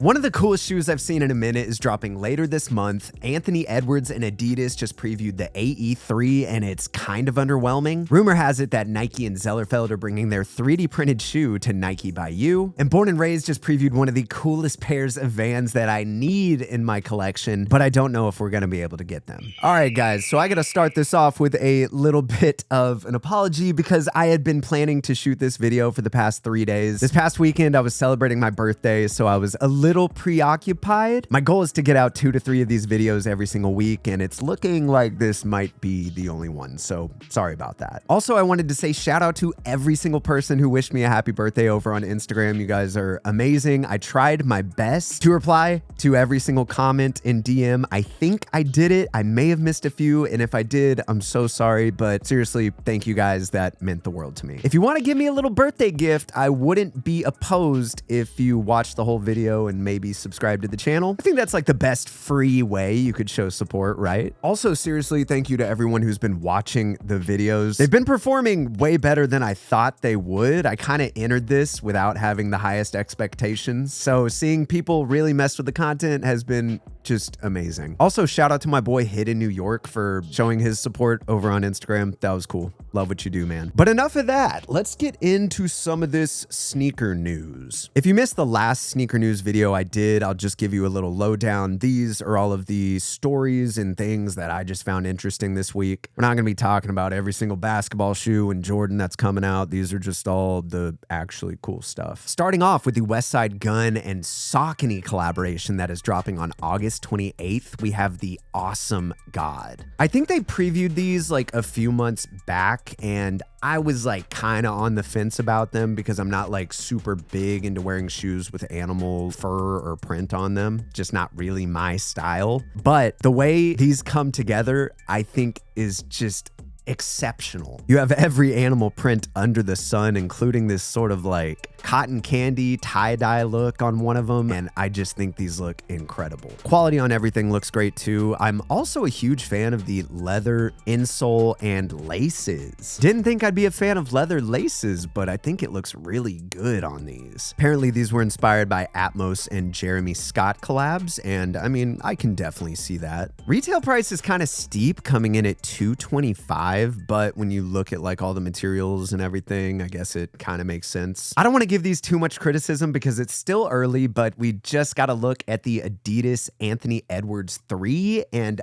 One of the coolest shoes I've seen in a minute is dropping later this month. Anthony Edwards and Adidas just previewed the AE3 and it's kind of underwhelming. Rumor has it that Nike and Zellerfeld are bringing their 3D printed shoe to Nike by You. And Born and Raised just previewed one of the coolest pairs of Vans that I need in my collection, but I don't know if we're gonna be able to get them. All right, guys, so I gotta start this off with a little bit of an apology because I had been planning to shoot this video for the past 3 days. This past weekend, I was celebrating my birthday, so I was a little preoccupied. My goal is to get out 2 to 3 of these videos every single week, and it's looking like this might be the only one, so sorry about that. Also, I wanted to say shout out to every single person who wished me a happy birthday over on Instagram. You guys are amazing. I tried my best to reply to every single comment in DM. I think I did it. I may have missed a few, and if I did, I'm so sorry, but seriously, thank you guys. That meant the world to me. If you want to give me a little birthday gift, I wouldn't be opposed if you watched the whole video and maybe subscribe to the channel. I think that's like the best free way you could show support, right? Also, seriously, thank you to everyone who's been watching the videos. They've been performing way better than I thought they would. I kind of entered this without having the highest expectations, so seeing people really mess with the content has been just amazing. Also, shout out to my boy Hid in New York for showing his support over on Instagram. That was cool. Love what you do, man. But enough of that. Let's get into some of this sneaker news. If you missed the last sneaker news video I did, I'll just give you a little lowdown. These are all of the stories and things that I just found interesting this week. We're not gonna be talking about every single basketball shoe and Jordan that's coming out. These are just all the actually cool stuff. Starting off with the Westside Gunn and Saucony collaboration that is dropping on August 28th, we have the Awesome God. I think they previewed these like a few months back, and I was like kind of on the fence about them because I'm not like super big into wearing shoes with animal fur or print on them. Just not really my style. But the way these come together, I think is just exceptional. You have every animal print under the sun, including this sort of like cotton candy tie-dye look on one of them, and I just think these look incredible. Quality on everything looks great too. I'm also a huge fan of the leather insole and laces. Didn't think I'd be a fan of leather laces, but I think it looks really good on these. Apparently these were inspired by Atmos and Jeremy Scott collabs, and I mean, I can definitely see that. Retail price is kind of steep, coming in at $225, but when you look at like all the materials and everything, I guess it kind of makes sense. I don't want to give these too much criticism because it's still early, but we just got to look at the Adidas Anthony Edwards 3, and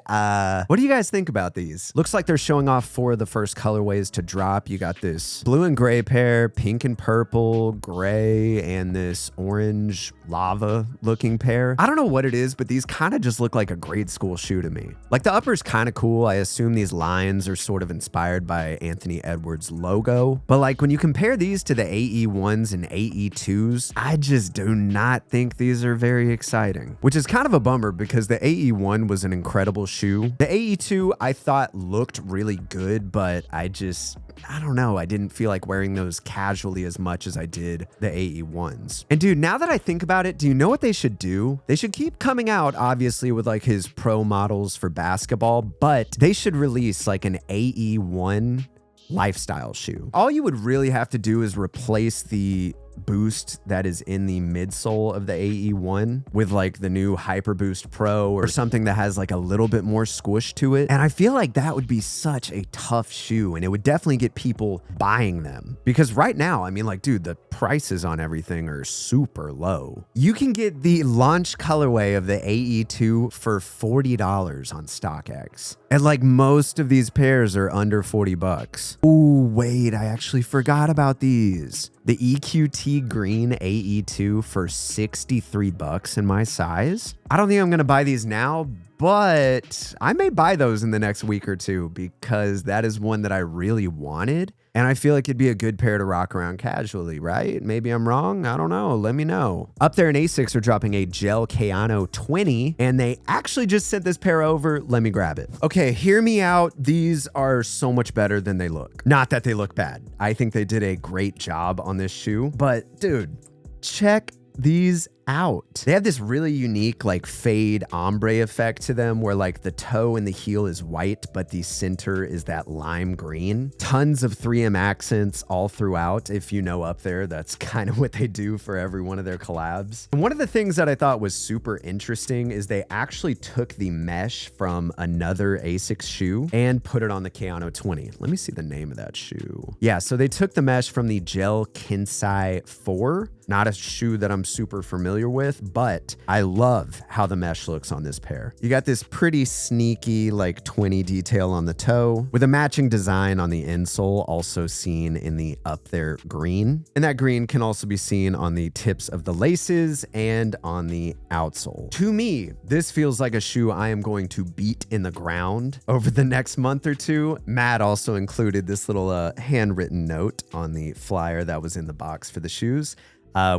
what do you guys think about these? Looks like they're showing off 4 of the first colorways to drop. You got this blue and gray pair, pink and purple, gray, and this orange lava looking pair. I don't know what it is, but these kind of just look like a grade school shoe to me. Like the upper's kind of cool. I assume these lines are sort of inspired by Anthony Edwards' logo, but like when you compare these to the AE1s and AE2s, I just do not think these are very exciting, which is kind of a bummer because the AE1 was an incredible shoe. The AE2 I thought looked really good, but I don't know. I didn't feel like wearing those casually as much as I did the AE1s. And dude, now that I think about it, do you know what they should do? They should keep coming out, obviously, with like his pro models for basketball, but they should release like an AE1 lifestyle shoe. All you would really have to do is replace the boost that is in the midsole of the AE1 with like the new Hyper Boost Pro or something that has like a little bit more squish to it. And I feel like that would be such a tough shoe, and it would definitely get people buying them because right now, I mean, like, dude, the prices on everything are super low. You can get the launch colorway of the AE2 for $40 on StockX. And like most of these pairs are under 40 bucks. Ooh, wait, I actually forgot about these. The EQT green AE2 for 63 bucks in my size. I don't think I'm gonna buy these now, but I may buy those in the next week or two because that is one that I really wanted. And I feel like it'd be a good pair to rock around casually, right? Maybe I'm wrong. I don't know. Let me know. Up there in Asics are dropping a gel Kayano 20, and they actually just sent this pair over. Let me grab it. Okay, hear me out. These are so much better than they look. Not that they look bad. I think they did a great job on this shoe, but dude, check these out. They have this really unique like fade ombre effect to them where like the toe and the heel is white, but the center is that lime green. Tons of 3M accents all throughout. If you know Up There, that's kind of what they do for every one of their collabs. And one of the things that I thought was super interesting is they actually took the mesh from another Asics shoe and put it on the Kayano 20. Let me see the name of that shoe. Yeah, so they took the mesh from the Gel Kinsai 4. Not a shoe that I'm super familiar with, but I love how the mesh looks on this pair. You got this pretty sneaky like 20 detail on the toe with a matching design on the insole, also seen in the Up There green. And that green can also be seen on the tips of the laces and on the outsole. To me, this feels like a shoe I am going to beat in the ground over the next month or two. Matt also included this little handwritten note on the flyer that was in the box for the shoes.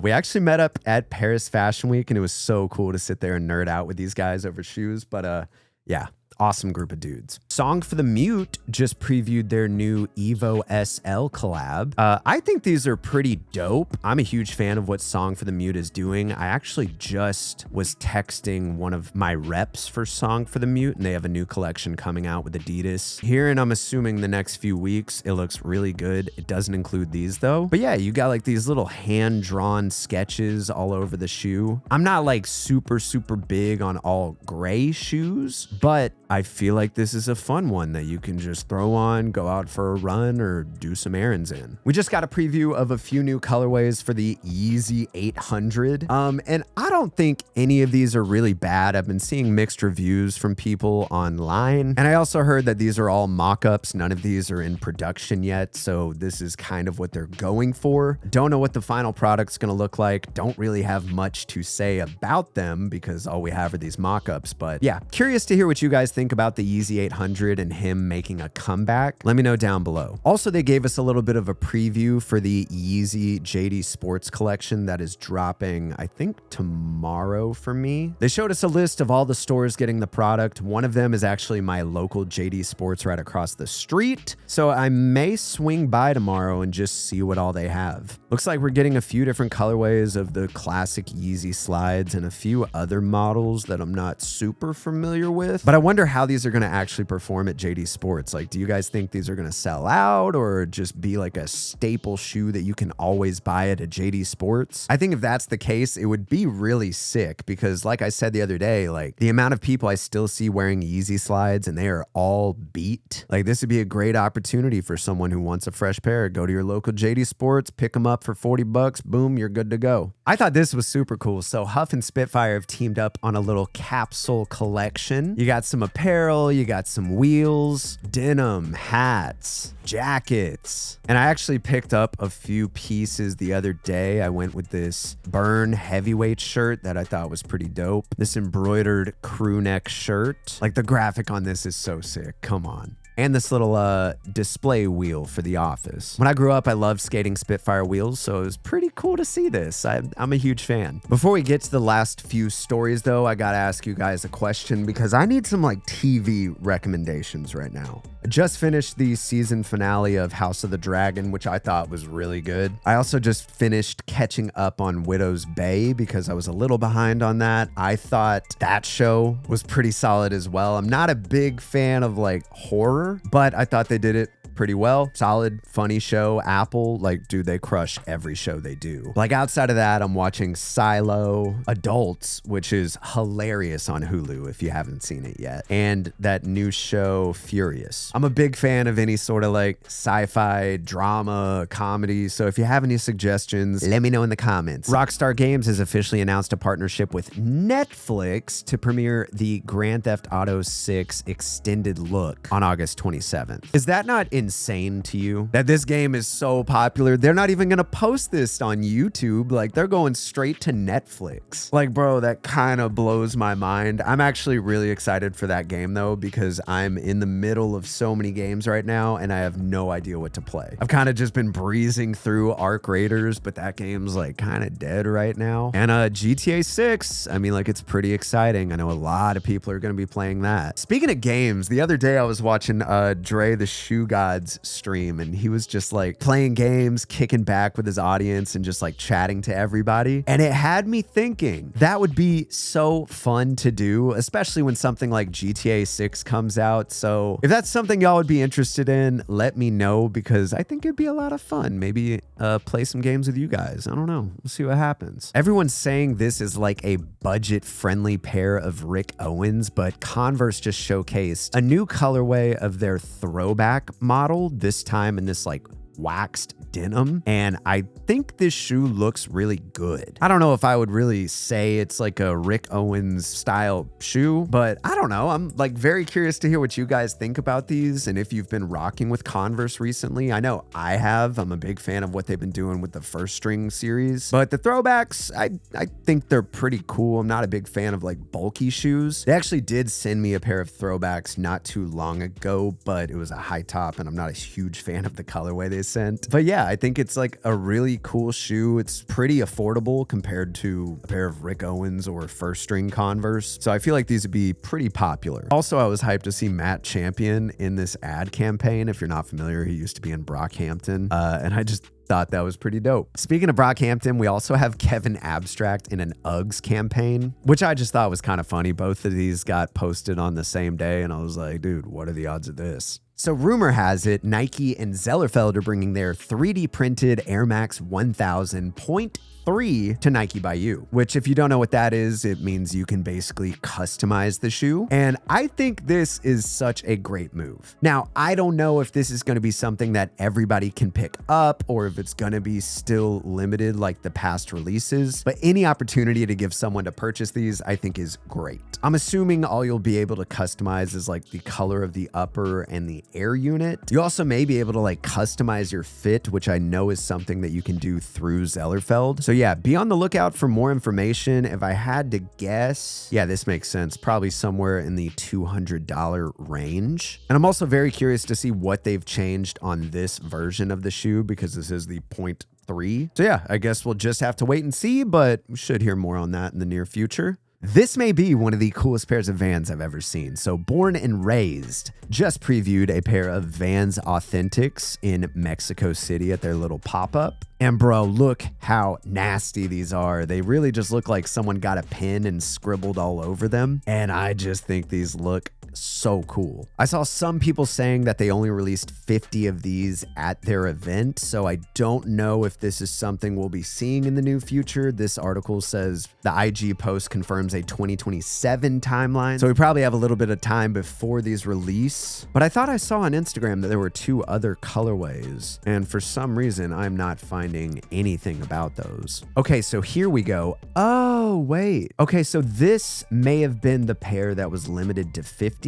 We actually met up at Paris Fashion Week, and it was so cool to sit there and nerd out with these guys over shoes. But yeah, awesome group of dudes. Song for the Mute just previewed their new Evo SL collab. I think these are pretty dope. I'm a huge fan of what Song for the Mute is doing. I actually just was texting one of my reps for Song for the Mute, and they have a new collection coming out with Adidas here, and I'm assuming the next few weeks. It looks really good. It doesn't include these though. But yeah, you got like these little hand-drawn sketches all over the shoe. I'm not like super big on all gray shoes, but I feel like this is a fun one that you can just throw on, go out for a run, or do some errands in. We just got a preview of a few new colorways for the Yeezy 800. And I don't think any of these are really bad. I've been seeing mixed reviews from people online. And I also heard that these are all mock-ups. None of these are in production yet. So this is kind of what they're going for. Don't know what the final product's gonna look like. Don't really have much to say about them because all we have are these mock-ups. But yeah, curious to hear what you guys think about the Yeezy 800 and him making a comeback. Let me know down below. Also, they gave us a little bit of a preview for the Yeezy JD Sports collection that is dropping, I think, tomorrow for me. They showed us a list of all the stores getting the product. One of them is actually my local JD Sports right across the street. So I may swing by tomorrow and just see what all they have. Looks like we're getting a few different colorways of the classic Yeezy slides and a few other models that I'm not super familiar with. But I wonder how these are going to actually perform at JD Sports. Like, do you guys think these are going to sell out or just be like a staple shoe that you can always buy at a JD Sports? I think if that's the case, it would be really sick because like I said the other day, like the amount of people I still see wearing Yeezy slides and they are all beat. Like this would be a great opportunity for someone who wants a fresh pair. Go to your local JD Sports, pick them up for 40 bucks. Boom, you're good to go. I thought this was super cool. So Huf and Spitfire have teamed up on a little capsule collection. You got some apparel, you got some wheels, denim, hats, jackets. And I actually picked up a few pieces the other day. I went with this Burn heavyweight shirt that I thought was pretty dope. This embroidered crew neck shirt. Like the graphic on this is so sick. Come on. And this little display wheel for the office. When I grew up, I loved skating Spitfire wheels, so it was pretty cool to see this. I'm a huge fan. Before we get to the last few stories, though, I gotta ask you guys a question because I need some like TV recommendations right now. I just finished the season finale of House of the Dragon, which I thought was really good. I also just finished catching up on Widow's Bay because I was a little behind on that. I thought that show was pretty solid as well. I'm not a big fan of like horror, but I thought they did it pretty well. Solid, funny show. Apple, like, dude, they crush every show they do. Like, outside of that, I'm watching Silo Adults, which is hilarious on Hulu if you haven't seen it yet. And that new show, Furious. I'm a big fan of any sort of like sci-fi, drama, comedy. So if you have any suggestions, let me know in the comments. Rockstar Games has officially announced a partnership with Netflix to premiere the Grand Theft Auto 6 extended look on August 27th. Is that not insane to you that this game is so popular? They're not even gonna post this on YouTube. Like, they're going straight to Netflix. Like, bro, that kind of blows my mind. I'm actually really excited for that game though, because I'm in the middle of so many games right now and I have no idea what to play. I've kind of just been breezing through Arc Raiders, but that game's like kind of dead right now. And GTA 6, I mean, like, it's pretty exciting. I know a lot of people are gonna be playing that. Speaking of games, the other day I was watching Dre the Shoe God God's stream, and he was just like playing games, kicking back with his audience, and just like chatting to everybody. And it had me thinking that would be so fun to do, especially when something like GTA 6 comes out. So if that's something y'all would be interested in, let me know, because I think it'd be a lot of fun. Maybe play some games with you guys. I don't know. We'll see what happens. Everyone's saying this is like a budget-friendly pair of Rick Owens, but Converse just showcased a new colorway of their throwback model, this time in this like waxed denim, and I think this shoe looks really good. I don't know if I would really say it's like a Rick Owens style shoe, but I don't know. I'm like very curious to hear what you guys think about these and if you've been rocking with Converse recently. I know I have. I'm a big fan of what they've been doing with the First String series, but the throwbacks, I think they're pretty cool. I'm not a big fan of like bulky shoes. They actually did send me a pair of throwbacks not too long ago, but it was a high top and I'm not a huge fan of the colorway they sent. But yeah, I think it's like a really cool shoe. It's pretty affordable compared to a pair of Rick Owens or First String Converse. So I feel like these would be pretty popular. Also, I was hyped to see Matt Champion in this ad campaign. If you're not familiar, he used to be in Brockhampton. And I just thought that was pretty dope. Speaking of Brockhampton, we also have Kevin Abstract in an Uggs campaign, which I just thought was kind of funny. Both of these got posted on the same day, and I was like, dude, what are the odds of this? So rumor has it, Nike and Zellerfeld are bringing their 3D printed Air Max 1000.3 to Nike by You, which if you don't know what that is, it means you can basically customize the shoe. And I think this is such a great move. Now, I don't know if this is going to be something that everybody can pick up or if it's going to be still limited like the past releases, but any opportunity to give someone to purchase these, I think is great. I'm assuming all you'll be able to customize is like the color of the upper and the air unit. You also may be able to like customize your fit, which I know is something that you can do through Zellerfeld. So yeah, be on the lookout for more information. If I had to guess, yeah, this makes sense. Probably somewhere in the $200 range. And I'm also very curious to see what they've changed on this version of the shoe, because this is the 0.3. So yeah, I guess we'll just have to wait and see, but we should hear more on that in the near future. This may be one of the coolest pairs of Vans I've ever seen. So Born and Raised just previewed a pair of Vans Authentics in Mexico City at their little pop-up. And bro, look how nasty these are. They really just look like someone got a pen and scribbled all over them. And I just think these look so cool. I saw some people saying that they only released 50 of these at their event, so I don't know if this is something we'll be seeing in the near future. This article says the IG post confirms a 2027 timeline, so we probably have a little bit of time before these release. But I thought I saw on Instagram that there were 2 other colorways, and for some reason I'm not finding anything about those. Okay, so here we go. Oh, wait. Okay, so this may have been the pair that was limited to 50.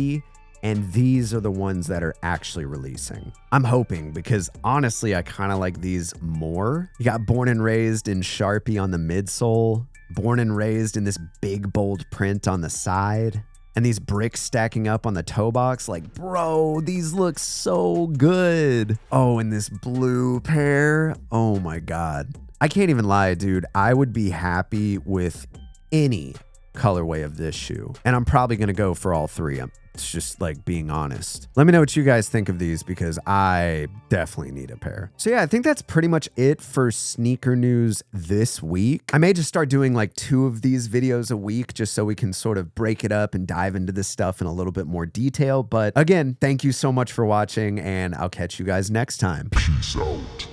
And these are the ones that are actually releasing. I'm hoping, because honestly, I kind of like these more. You got Born and Raised in Sharpie on the midsole, Born and Raised in this big bold print on the side, and these bricks stacking up on the toe box. Like, bro, these look so good. Oh, and this blue pair. Oh my God. I can't even lie, dude. I would be happy with any colorway of this shoe, and I'm probably gonna go for all 3. It's just like being honest. Let me know what you guys think of these, because I definitely need a pair. So yeah, I think that's pretty much it for sneaker news this week. I may just start doing like 2 of these videos a week, just so we can sort of break it up and dive into this stuff in a little bit more detail. But again, thank you so much for watching, and I'll catch you guys next time. Peace out.